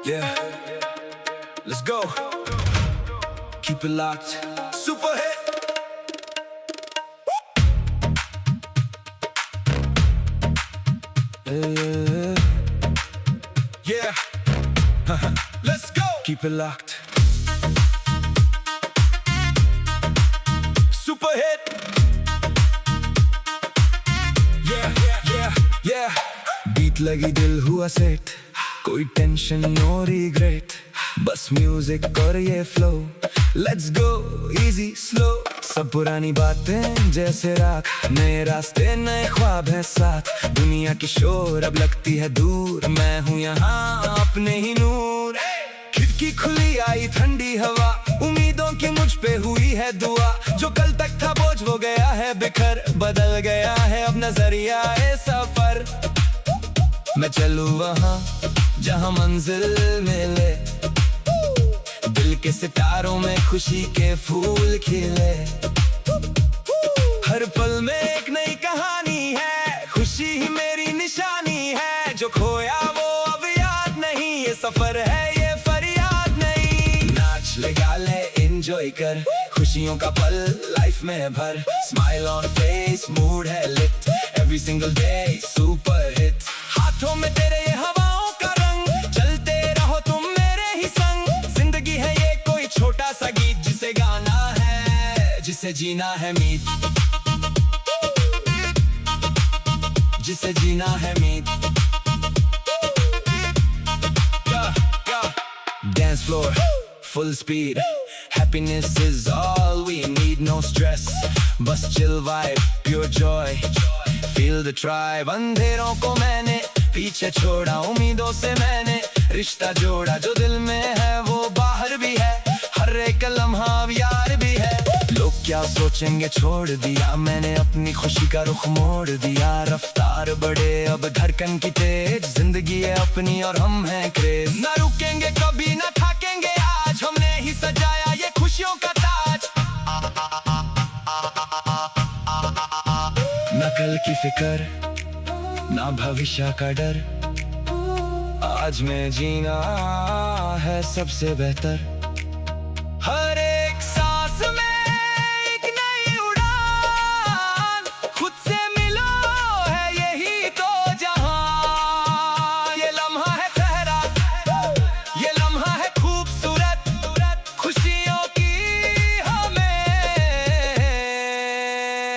Yeah, let's go. Keep it locked. Super hit. Yeah. Let's go. Keep it locked. Super hit. Yeah. Beat लगी दिल हुआ set, कोई tension no regret, बस music और ये फ्लो। लेट्स गो इजी स्लो, सब पुरानी बातें जैसे रात, नए रास्ते नए ख्वाब हैं साथ। दुनिया की शोर अब लगती है दूर, मैं हूँ यहाँ अपने ही नूर। खिड़की खुली आई ठंडी हवा, उम्मीदों की मुझ पे हुई है दुआ। जो कल तक था बोझ वो गया है बिखर, बदल गया है अब नजरिया ए सफर। मैं चलूँ वहाँ जहाँ मंजिल मिले, दिल के सितारों में खुशी के फूल खिले। हर पल में एक नई कहानी है, खुशी ही मेरी निशानी है। जो खोया वो अब याद नहीं, ये सफर है ये फरियाद नहीं। नाच लगा ले एंजॉय कर, खुशियों का पल लाइफ में भर। स्माइल ऑन फेस मूड है lit, every single day super hit. हाथों में तेरे ये हवाओं का रंग, चलते रहो तुम मेरे ही संग। जिंदगी है ये कोई छोटा सा गीत, जिसे गाना है जिसे जीना है मीत, जिसे जीना है मीत। Dance floor, full speed, happiness is all we need, no stress, बस chill vibe, pure joy, feel the tribe। अंधेरों को मैंने पीछे छोड़ा, उम्मीदों से मैंने रिश्ता जोड़ा। जो दिल में है वो बाहर भी है, हर एक लम्हा अब यार भी है। लोग क्या सोचेंगे छोड़ दिया मैंने, अपनी खुशी का रुख मोड़ दिया। रफ्तार बढ़े अब धड़कन की तेज, जिंदगी है अपनी और हम हैं क्रेज। ना रुकेंगे कभी ना थकेंगे आज, हमने ही सजाया ये खुशियों का ताज। ना कल की फिक्र ना भविष्य का डर, आज में जीना है सबसे बेहतर। हर एक सांस में एक नई उड़ान, खुद से मिलो है यही तो जहां। ये लम्हा है ठहरा, ये लम्हा है खूबसूरत, खुशियों की हमें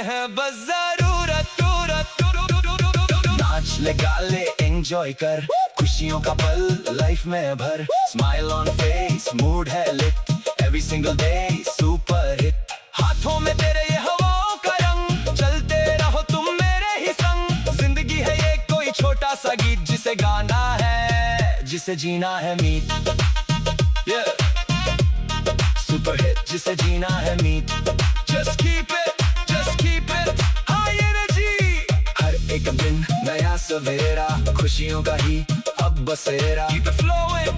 है बस जरूरत। नाच लगा ले एंजॉय कर, खुशियों का पल लाइफ में भर। स्माइल ऑन फेस मूड है lit, every single day super hit. हाथों में तेरे ये हवाओं का रंग, चलते रहो तुम मेरे ही संग। जिंदगी है ये कोई छोटा सा गीत, जिसे गाना है जिसे जीना है मीत, सुपर हिट जिसे जीना है मीत। Just keep it high energy, हर एक दिन नया सवेरा, खुशियों का ही अब बसेरा। Keep it flowing,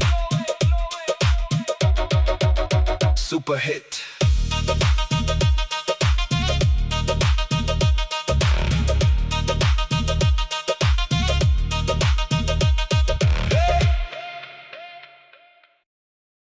super hit।